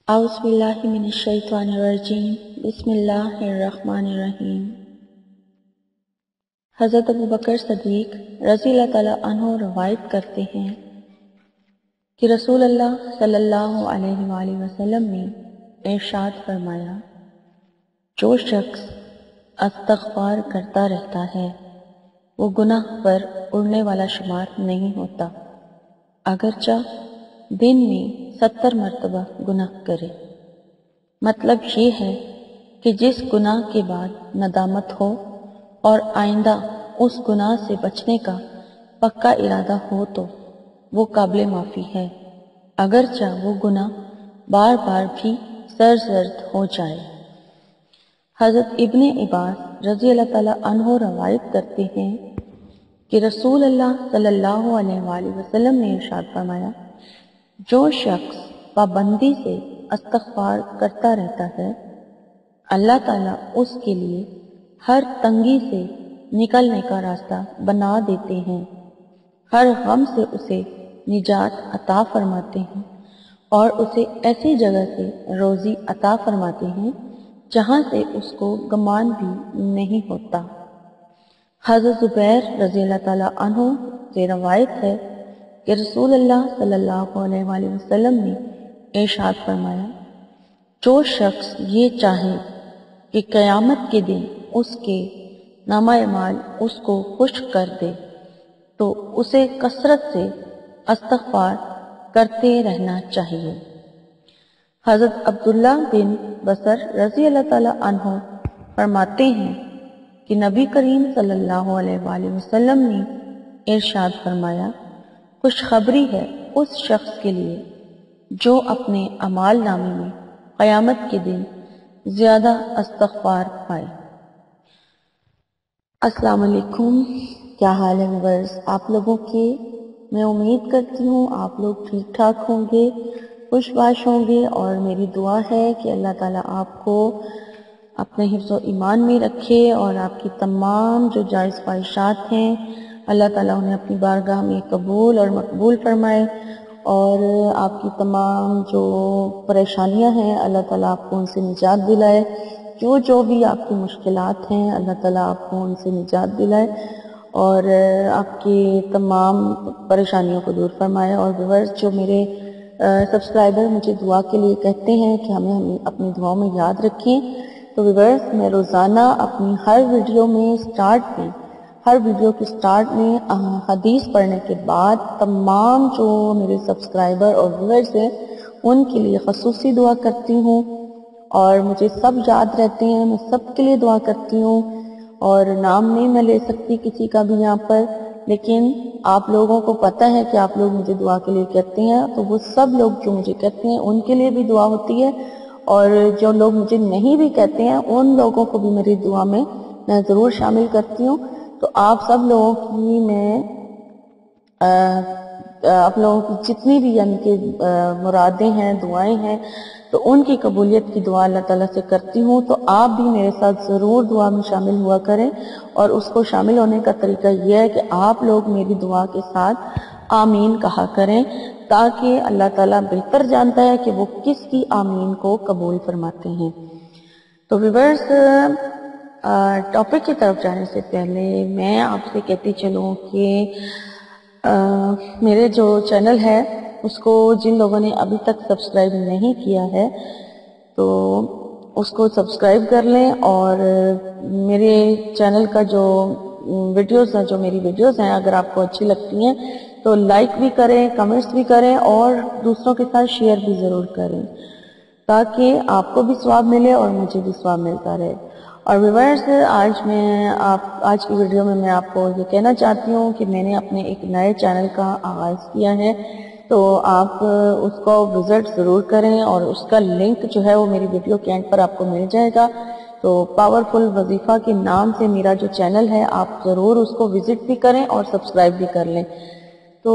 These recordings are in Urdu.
اعوذ باللہ من الشیطان الرجیم بسم اللہ الرحمن الرحیم۔ حضرت ابو بکر صدیق رضی اللہ تعالیٰ عنہ روایت کرتے ہیں کہ رسول اللہ صلی اللہ علیہ وآلہ وسلم نے ارشاد فرمایا، جو شخص استغفار کرتا رہتا ہے وہ گناہ پر اڑنے والا شمار نہیں ہوتا، اگرچہ دن میں 70 مرتبہ گناہ کرے۔ مطلب یہ ہے کہ جس گناہ کے بعد ندامت ہو اور آئندہ اس گناہ سے بچنے کا پکا ارادہ ہو تو وہ قابل معافی ہے، اگرچہ وہ گناہ بار بار بھی سرزد ہو جائے۔ حضرت ابن عباس رضی اللہ تعالیٰ عنہ روایت کرتے ہیں کہ رسول اللہ صلی اللہ علیہ وآلہ وسلم نے ارشاد فرمایا، جو شخص پابندی سے استغفار کرتا رہتا ہے اللہ تعالیٰ اس کے لیے ہر تنگی سے نکلنے کا راستہ بنا دیتے ہیں، ہر غم سے اسے نجات عطا فرماتے ہیں اور اسے ایسی جگہ سے روزی عطا فرماتے ہیں جہاں سے اس کو گمان بھی نہیں ہوتا۔ حضرت زبیر رضی اللہ تعالیٰ عنہ سے روایت ہے کہ رسول اللہ صلی اللہ علیہ وآلہ وسلم نے ارشاد فرمایا، جو شخص یہ چاہے کہ قیامت کے دن اس کے نامہ اعمال اس کو خوش کر دے تو اسے کثرت سے استغفار کرتے رہنا چاہیے۔ حضرت عبداللہ بن بصر رضی اللہ تعالیٰ عنہ فرماتے ہیں کہ نبی کریم صلی اللہ علیہ وآلہ وسلم نے ارشاد فرمایا، خوشخبری ہے اس شخص کے لیے جو اپنے اعمال نامے میں قیامت کے دن زیادہ استغفار پائے۔ السلام علیکم، کیا حال ہے ویورز آپ لوگوں کے؟ میں امید کرتی ہوں آپ لوگ ٹھیک ٹھاک ہوں گے، خوش باش ہوں گے، اور میری دعا ہے کہ اللہ تعالیٰ آپ کو اپنے حفظ و ایمان میں رکھے اور آپ کی تمام جو جائز خواہشات ہیں اللہ تعالیٰ انہیں اپنی بارگاہ میں قبول اور مقبول فرمائے، اور آپ کی تمام جو پریشانیاں ہیں اللہ تعالیٰ آپ کو ان سے نجات دلائے، جو بھی آپ کی مشکلات ہیں اللہ تعالیٰ آپ کو ان سے نجات دلائے اور آپ کی تمام پریشانیوں کو دور فرمائے۔ اور ویورز جو میرے سبسکرائبر مجھے دعا کے لیے کہتے ہیں کہ ہمیں اپنی دعاؤں میں یاد رکھیں، تو ویورز میں روزانہ اپنی ہر ویڈیو کے سٹارٹ میں حدیث پڑھنے کے بعد تمام جو میرے سبسکرائبر اور ویورز ہیں ان کے لیے خصوصی دعا کرتی ہوں، اور مجھے سب یاد رہتے ہیں، میں سب کے لیے دعا کرتی ہوں، اور نام نہیں میں لے سکتی کسی کا بھی یہاں پر، لیکن آپ لوگوں کو پتہ ہے کہ آپ لوگ مجھے دعا کے لیے کہتے ہیں، تو وہ سب لوگ جو مجھے کہتے ہیں ان کے لیے بھی دعا ہوتی ہے، اور جو لوگ مجھے نہیں بھی کہتے ہیں ان لوگوں کو بھی میری دعا میں ضرور شامل کرتی ہوں۔ تو آپ سب لوگوں کی میں آپ لوگوں کی جتنی بھی یعنی کہ مرادیں ہیں، دعائیں ہیں، تو ان کی قبولیت کی دعا اللہ تعالیٰ سے کرتی ہوں۔ تو آپ بھی میرے ساتھ ضرور دعا میں شامل ہوا کریں، اور اس کو شامل ہونے کا طریقہ یہ ہے کہ آپ لوگ میری دعا کے ساتھ آمین کہا کریں، تاکہ اللہ تعالیٰ بہتر جانتا ہے کہ وہ کس کی آمین کو قبول فرماتے ہیں۔ تو ویورز ٹاپک کی طرف جانے سے پہلے میں آپ سے کہتی چلوں کہ میرے جو چینل ہے اس کو جن لوگوں نے ابھی تک سبسکرائب نہیں کیا ہے تو اس کو سبسکرائب کر لیں، اور میرے چینل کا جو ویڈیوز ہیں، جو میری ویڈیوز ہیں، اگر آپ کو اچھی لگتی ہیں تو لائک بھی کریں، کمنٹس بھی کریں، اور دوسروں کے ساتھ شیئر بھی ضرور کریں تاکہ آپ کو بھی ثواب ملے اور مجھے بھی ثواب ملتا رہے۔ اور ویورز آج کی ویڈیو میں میں آپ کو یہ کہنا چاہتی ہوں کہ میں نے اپنے ایک نئے چینل کا آغاز کیا ہے، تو آپ اس کو وزٹ ضرور کریں، اور اس کا لنک جو ہے وہ میری ویڈیو کے اینڈ پر آپ کو مل جائے گا۔ تو پاورفل وظیفہ کے نام سے میرا جو چینل ہے آپ ضرور اس کو وزٹ بھی کریں اور سبسکرائب بھی کر لیں۔ تو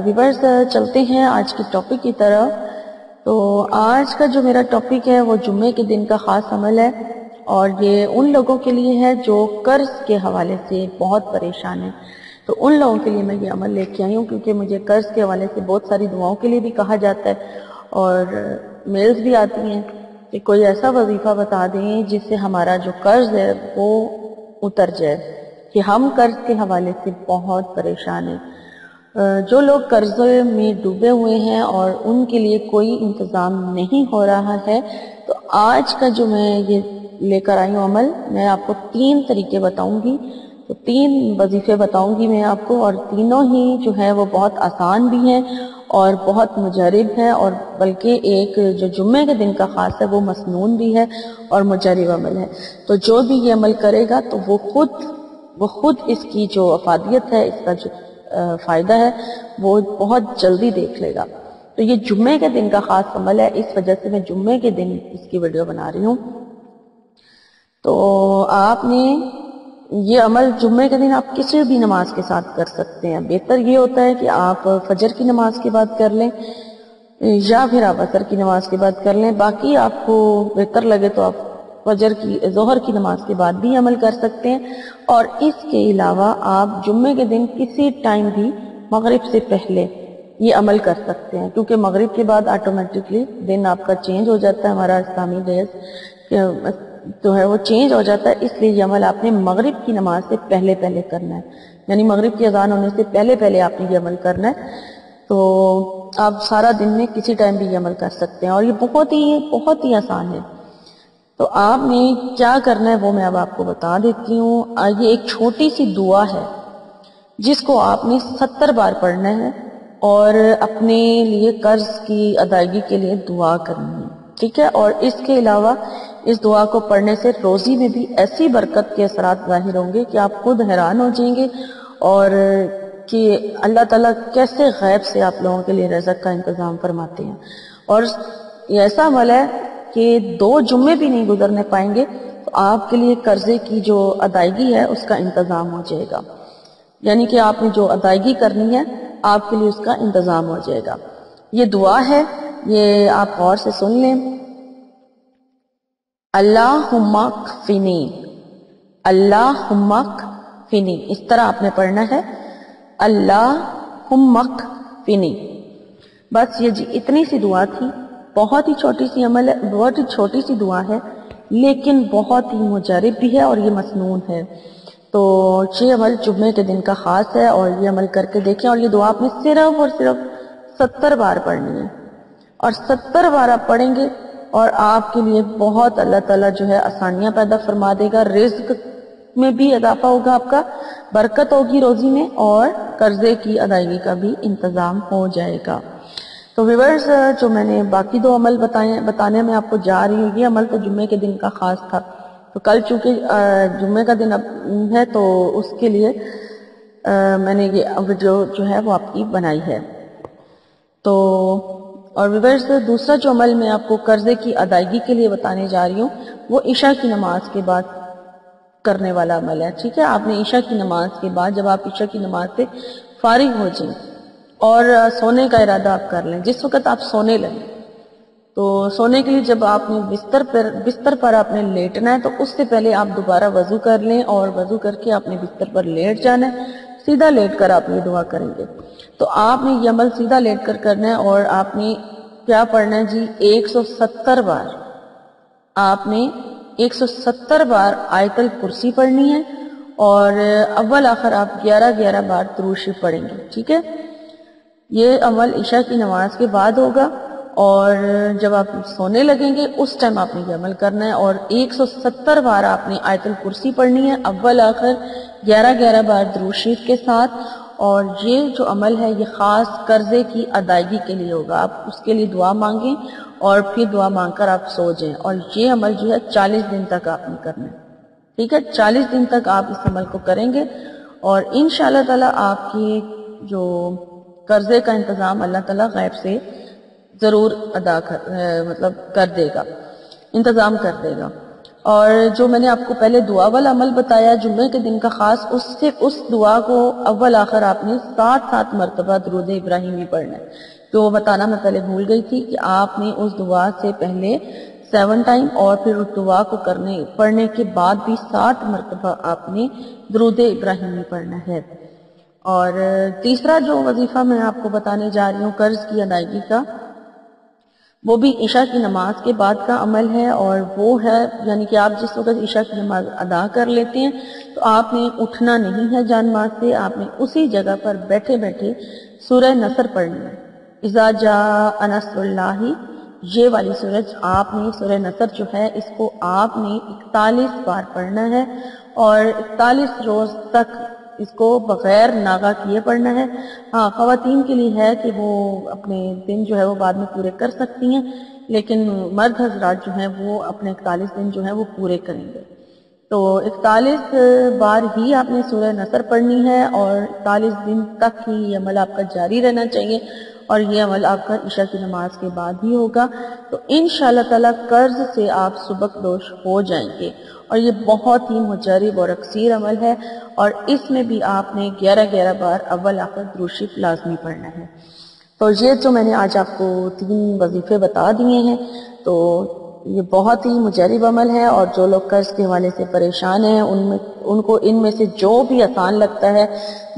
ویورز چلتے ہیں آج کی ٹاپک کی طرف۔ تو آج کا جو میرا ٹاپک ہے وہ جمعے کے دن کا خاص عمل ہے، اور یہ ان لوگوں کے لیے ہے جو قرض کے حوالے سے بہت پریشان ہیں۔ تو ان لوگوں کے لیے میں یہ عمل لے کے آئی ہوں، کیونکہ مجھے قرض کے حوالے سے بہت ساری دعاؤں کے لیے بھی کہا جاتا ہے اور میلز بھی آتی ہیں کہ کوئی ایسا وظیفہ بتا دیں جس سے ہمارا جو قرض ہے وہ اتر جائے، کہ ہم قرض کے حوالے سے بہت پریشان ہیں۔ جو لوگ قرضے میں ڈوبے ہوئے ہیں اور ان کے لیے کوئی انتظام نہیں ہو رہا ہے، تو آج کا جو میں یہ لے کر آئی ہوں عمل، میں آپ کو 3 طریقے بتاؤں گی، تو 3 وظیفے بتاؤں گی میں آپ کو، اور تینوں ہی جو ہے وہ بہت آسان بھی ہیں اور بہت مجرب ہیں، اور بلکہ ایک جو جمعے کے دن کا خاص ہے وہ مسنون بھی ہے اور مجرب عمل ہے۔ تو جو بھی یہ عمل کرے گا تو وہ خود اس کی جو افادیت ہے، اس کا جو فائدہ ہے وہ بہت جلدی دیکھ لے گا۔ تو یہ جمعے کے دن کا خاص عمل ہے، اس وجہ سے میں جمعے کے دن اس کی ویڈیو بنا رہی ہوں۔ تو آپ نے یہ عمل جمعے کے دن آپ کسی بھی نماز کے ساتھ کر سکتے ہیں۔ بہتر یہ ہوتا ہے کہ آپ فجر کی نماز کے بعد کر لیں یا پھر آپ عصر کی نماز کے بعد کر لیں، باقی آپ کو بہتر لگے تو آپ ظہر کی نماز کے بعد بھی عمل کر سکتے ہیں، اور اس کے علاوہ آپ جمعے کے دن کسی ٹائم بھی مغرب سے پہلے یہ عمل کر سکتے ہیں، کیونکہ مغرب کے بعد آٹومیٹکلی دن آپ کا چینج ہو جاتا ہے، ہمارا اسلامی ڈیز تو ہے وہ چینج ہو جاتا ہے، اس لیے یہ عمل آپ نے مغرب کی نماز سے پہلے کرنا ہے، یعنی مغرب کی اذان ہونے سے پہلے آپ نے یہ عمل کرنا ہے۔ تو آپ سارا دن میں کسی ٹائم بھی یہ عمل کر سکتے ہیں، اور یہ بہت ہی آسان ہے۔ تو آپ نے کیا کرنا ہے وہ میں اب آپ کو بتا دیتی ہوں۔ یہ ایک چھوٹی سی دعا ہے جس کو آپ نے 70 بار پڑھنا ہے اور اپنے لیے قرض کی ادائیگی کے لیے دعا کرنی ہے، ٹھیک ہے؟ اور اس کے علاوہ اس دعا کو پڑھنے سے روزی میں بھی ایسی برکت کے اثرات ظاہر ہوں گے کہ آپ خود حیران ہو جائیں گے، اور کہ اللہ تعالیٰ کیسے غیب سے آپ لوگوں کے لیے رزق کا انتظام فرماتے ہیں۔ اور یہ ایسا عمل ہے کہ 2 جمعے بھی نہیں گزرنے پائیں گے تو آپ کے لیے قرضے کی جو ادائیگی ہے اس کا انتظام ہو جائے گا، یعنی کہ آپ نے جو ادائیگی کرنی ہے آپ کے لیے اس کا انتظام ہو جائے گا۔ یہ دعا ہے، یہ آپ غور سے سن لیں۔ اللہم اکفنی، اللہم اکفنی، اس طرح آپ نے پڑھنا ہے، اللہم اکفنی۔ بس یہ جی اتنی سی دعا تھی، بہت ہی چھوٹی سی عمل ہے، بہت ہی چھوٹی سی دعا ہے، لیکن بہت ہی مجرب بھی ہے اور یہ مسنون ہے۔ تو یہ عمل جمعے کے دن کا خاص ہے، اور یہ عمل کر کے دیکھیں، اور یہ دعا آپ نے صرف اور صرف 70 بار پڑھنی ہے، اور 70 بار آپ پڑھیں گے اور آپ کے لیے بہت اللہ تعالیٰ جو ہے آسانیاں پیدا فرما دے گا، رزق میں بھی اضافہ ہوگا، آپ کا برکت ہوگی روزی میں، اور قرضے کی ادائیگی کا بھی انتظام ہو جائے گا۔ تو ویورز، جو میں نے باقی 2 عمل بتانے میں آپ کو جا رہی ہوں، یہ عمل تو جمعے کے دن کا خاص تھا، تو کل چونکہ جمعے کا دن ہے تو اس کے لیے میں نے یہ ویڈیو جو ہے وہ آپ کی بنائی ہے۔ تو اور ویورز، دوسرا جو عمل میں آپ کو قرضے کی ادائیگی کے لیے بتانے جا رہی ہوں وہ عشاء کی نماز کے بعد کرنے والا عمل ہے، ٹھیک ہے؟ آپ نے عشاء کی نماز کے بعد، جب آپ عشاء کی نماز سے فارغ ہو جائیں اور سونے کا ارادہ آپ کر لیں، جس وقت آپ سونے لگیں، تو سونے کے لیے جب آپ نے بستر پر آپ نے لیٹنا ہے تو اس سے پہلے آپ دوبارہ وضو کر لیں، اور وضو کر کے آپ نے بستر پر لیٹ جانا ہے، سیدھا لیٹ کر آپ یہ دعا کریں گے۔ تو آپ نے یہ عمل سیدھا لیٹ کر کرنا ہے، اور آپ نے کیا پڑھنا ہے جی؟ 170 بار آپ نے 170 بار آیت الکرسی پڑھنی ہے، اور اول آخر آپ 11 بار درود شریف پڑھیں گے، ٹھیک ہے؟ یہ عمل عشاء کی نماز کے بعد ہوگا، اور جب آپ سونے لگیں گے اس ٹائم آپ نے یہ عمل کرنا ہے، اور 170 بار آپ نے آیت الکرسی پڑھنی ہے، اول آخر 11 بار درود شریف کے ساتھ۔ اور یہ جو عمل ہے یہ خاص قرضے کی ادائیگی کے لیے ہوگا، آپ اس کے لیے دعا مانگیں اور پھر دعا مانگ کر آپ سو جائیں، اور یہ عمل جو ہے 40 دن تک آپ نے کرنا ہے، ٹھیک ہے؟ 40 دن تک آپ اس عمل کو کریں گے، اور انشاءاللہ تعالی آپ کی جو قرضے کا انتظام اللہ تعالیٰ غیب سے ضرور کر دے گا، انتظام کر دے گا۔ اور جو میں نے آپ کو پہلے دعا والا عمل بتایا جمعے کے دن کا خاص، اس دعا کو اول آخر آپ نے 7 مرتبہ درود ابراہیمی پڑھنا ہے، جو بتانا میں پہلے بھول گئی تھی کہ آپ نے اس دعا سے پہلے 7 ٹائم اور پھر اس دعا کو پڑھنے کے بعد بھی 7 مرتبہ آپ نے درود ابراہیمی پڑھنا ہے۔ اور تیسرا جو وظیفہ میں آپ کو بتانے جا رہی ہوں قرض کی ادائیگی کا، وہ بھی عشاء کی نماز کے بعد کا عمل ہے، اور وہ ہے یعنی کہ آپ جس وقت عشاء کی نماز ادا کر لیتے ہیں تو آپ نے اٹھنا نہیں ہے جان ماز سے، آپ نے اسی جگہ پر بیٹھے بیٹھے سورہ نصر پڑھنی ہے۔ اذا جاء نصر اللہ، یہ والی سورج آپ نے سورہ نصر جو ہے اس کو آپ نے 41 بار پڑھنا ہے، اور 41 روز تک اس کو بغیر ناغہ کیے پڑھنا ہے۔ ہاں، خواتین کے لیے ہے کہ وہ اپنے دن جو ہے وہ بعد میں پورے کر سکتی ہیں، لیکن مرد حضرات جو ہیں وہ اپنے 41 دن جو ہیں وہ پورے کریں گے۔ تو 41 بار ہی آپ نے سورہ نصر پڑھنی ہے، اور 41 دن تک ہی یہ عمل آپ کا جاری رہنا چاہیے، اور یہ عمل آپ کا عشاء کی نماز کے بعد ہی ہوگا۔ تو انشاءاللہ تعالیٰ قرض سے آپ سبکدوش ہو جائیں گے، اور یہ بہت ہی مجرب اور اکثیر عمل ہے، اور اس میں بھی آپ نے 11 بار اول آخر درود شریف لازمی پڑھنا ہے۔ تو یہ جو میں نے آج آپ کو 3 وظیفے بتا دیے ہیں، تو یہ بہت ہی مجرب عمل ہے، اور جو لوگ قرض کے حوالے سے پریشان ہیں ان کو ان میں سے جو بھی آسان لگتا ہے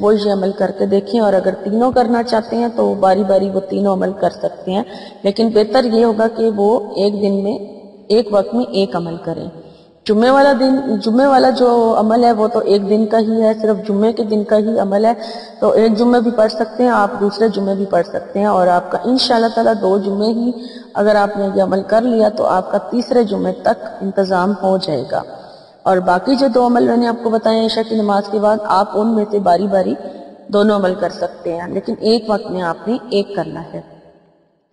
وہ یہ عمل کر کے دیکھیں، اور اگر تینوں کرنا چاہتے ہیں تو باری باری وہ تینوں عمل کر سکتے ہیں، لیکن بہتر یہ ہوگا کہ وہ ایک دن میں ایک وقت میں ایک عمل کریں۔ جمعے والا جو عمل ہے وہ تو ایک دن کا ہی ہے، صرف جمعے کے دن کا ہی عمل ہے، تو ایک جمعے بھی پڑھ سکتے ہیں آپ، دوسرے جمعے بھی پڑھ سکتے ہیں، اور آپ کا انشاءاللہ تعالیٰ 2 جمعے ہی اگر آپ نے یہ عمل کر لیا تو آپ کا تیسرے جمعے تک انتظام ہو جائے گا۔ اور باقی جو 2 عمل میں نے آپ کو بتائے عشاء کی نماز کے بعد، آپ ان میں سے باری باری دونوں عمل کر سکتے ہیں، لیکن ایک وقت میں آپ نے ایک کرنا ہے،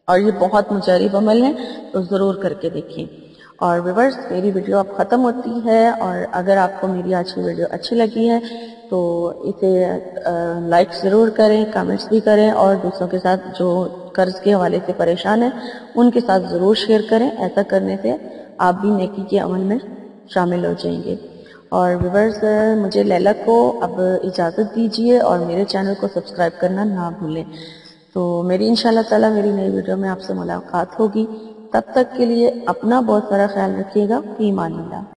اور یہ بہت مجرب عمل ہے، تو ضرور کر کے دیکھیں۔ اور ویورز، میری ویڈیو اب ختم ہوتی ہے، اور اگر آپ کو میری آج کی ویڈیو اچھی لگی ہے تو اسے لائک ضرور کریں، کمنٹس بھی کریں، اور دوسروں کے ساتھ جو قرض کے حوالے سے پریشان ہیں ان کے ساتھ ضرور شیئر کریں۔ ایسا کرنے سے آپ بھی نیکی کے عمل میں شامل ہو جائیں گے۔ اور ویورز، مجھے لیلا کو اب اجازت دیجیے، اور میرے چینل کو سبسکرائب کرنا نہ بھولیں۔ تو میری انشاءاللہ تعالیٰ میری نئی ویڈیو میں آپ سے ملاقات ہوگی، تب تک کے لیے اپنا بہت سارا خیال رکھیے گا۔ فی امان اللہ۔